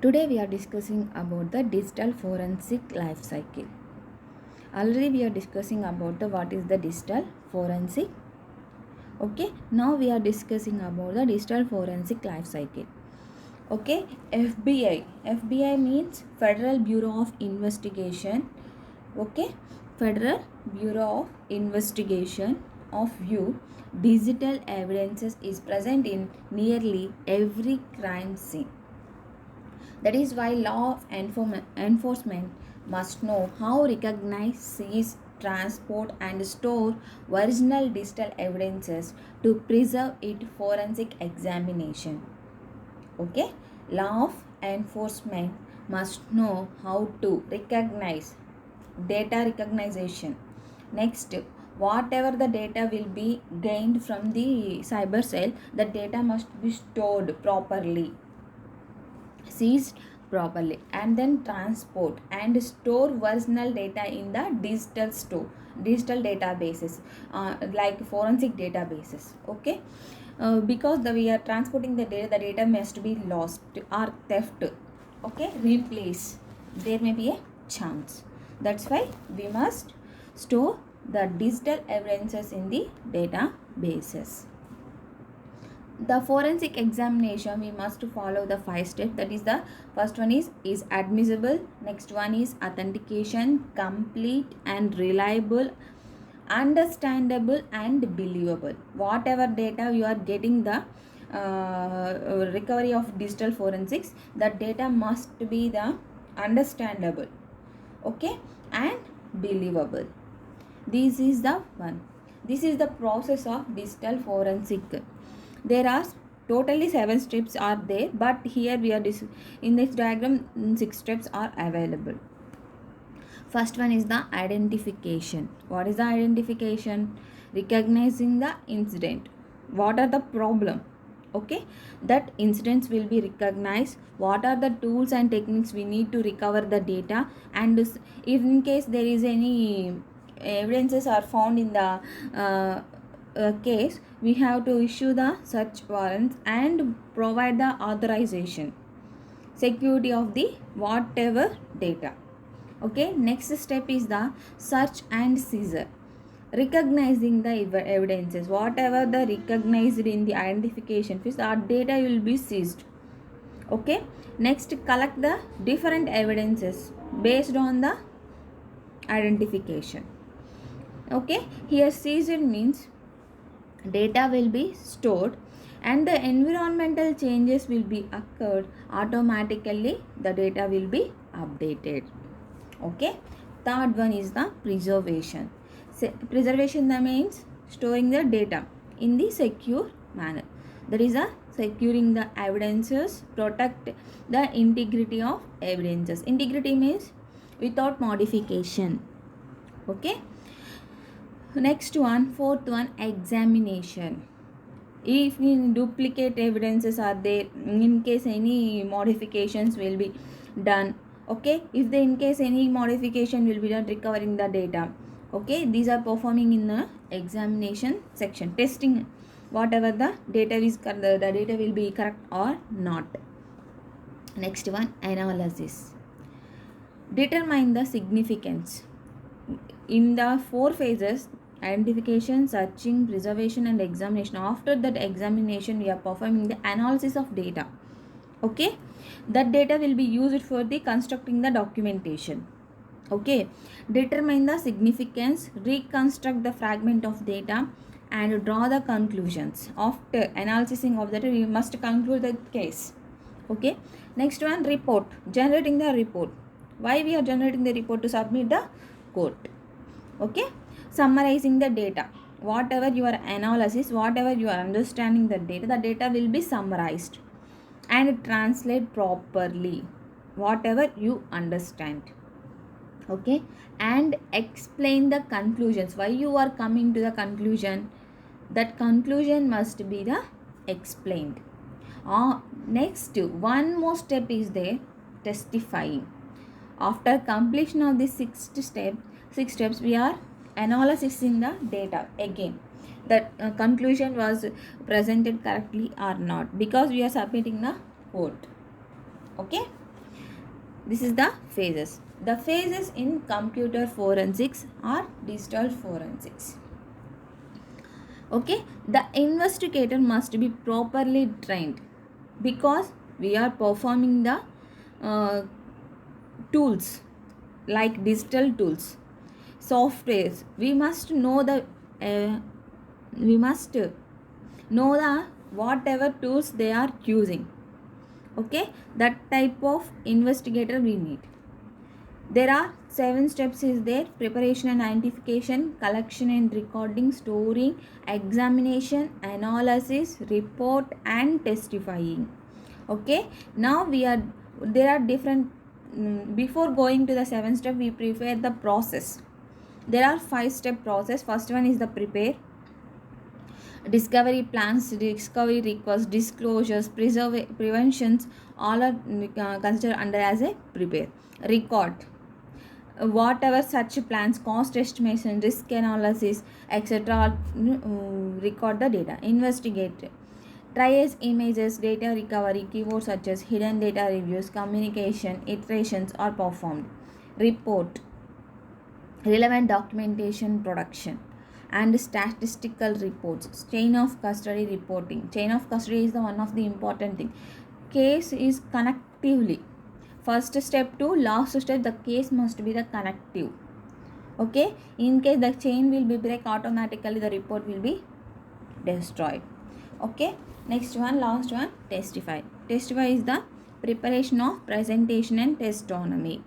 Today we are discussing about the digital forensic life cycle. Already we are discussing about the what is the digital forensic. Okay, now we are discussing about the digital forensic life cycle. Okay, FBI means Federal Bureau of Investigation. Okay, Federal Bureau of Investigation of view digital evidences is present in nearly every crime scene. That is why law of enforcement must know how recognize, seize, transport and store original digital evidences to preserve it forensic examination. Okay, law of enforcement must know how to recognize data recognition. Next, whatever the data will be gained from the cyber cell, the data must be stored properly, seized properly, and then transport and store original data in the digital databases, like forensic databases. Okay, because we are transporting the data must be lost or theft. Okay, replace, there may be a chance. That's why we must store the digital evidences in the databases. The forensic examination, we must follow the 5 steps. That is, the first one is admissible, next one is authentication, complete and reliable, understandable and believable. Whatever data you are getting, the recovery of digital forensics, that data must be the understandable, okay, and believable. This is the process of digital forensic. There are totally 7 steps are there, but here we are in this diagram 6 steps are available. First one is the identification. What is the identification? Recognizing the incident. What are the problem? Okay, that incidents will be recognized. What are the tools and techniques we need to recover the data, and if in case there is any evidences are found in the case, we have to issue the search warrants and provide the authorization, security of the whatever data. Okay, next step is the search and seizure. Recognizing the evidences, whatever the recognized in the identification phase, our data will be seized. Okay, next collect the different evidences based on the identification. Okay, here seizure means data will be stored and the environmental changes will be occurred, automatically the data will be updated. Okay, third one is the preservation. Preservation, that means storing the data in the secure manner. That is a securing the evidences, protect the integrity of evidences. Integrity means without modification. Okay, next one, fourth one, examination. If in duplicate evidences are there, in case any modifications will be done. Okay, if the in case any modification will be done, recovering the data. Okay, these are performing in the examination section, testing whatever the data is, the data will be correct or not. Next one, analysis. Determine the significance. In the 4 phases, identification, searching, preservation and examination, after that examination we are performing the analysis of data. Okay, that data will be used for the constructing the documentation. Okay, determine the significance, reconstruct the fragment of data and draw the conclusions. After analyzing of that, we must conclude the case. Okay, next one, report. Generating the report. Why we are generating the report? To submit the court. Okay, summarizing the data. Whatever your analysis, whatever you are understanding the data will be summarized and translate properly whatever you understand. Okay, and explain the conclusions, why you are coming to the conclusion, that conclusion must be the explained. Next, one more step is there, testifying. After completion of the six steps, we are analyzing the data again, that conclusion was presented correctly or not, because we are submitting the court. Okay, This is the phases. The phases in computer forensics or digital forensics. Okay, the investigator must be properly trained because we are performing the uh, tools like digital tools, softwares. We must know the whatever tools they are using. Okay, that type of investigator we need. There are 7 steps is there: preparation and identification, collection and recording, storing, examination, analysis, report and testifying. Okay, now there are different, before going to the 7 step we prepare the process. There are 5-step process. First one is the prepare. Discovery plans, discovery requests, disclosures, preventions, all are considered under as a prepare. Record whatever such plans, cost estimation, risk analysis, etc. Record the data. Investigate, trace images, data recovery, keyword searches, hidden data reviews, communication, iterations are performed. Report, relevant documentation production and statistical reports. Chain of custody reporting. Chain of custody is the one of the important thing. Case is connectively. First step to last step, the case must be the connective. Okay, in case the chain will be break, automatically the report will be destroyed. Okay, next one, last one, testify. Testify is the preparation of presentation and testimony.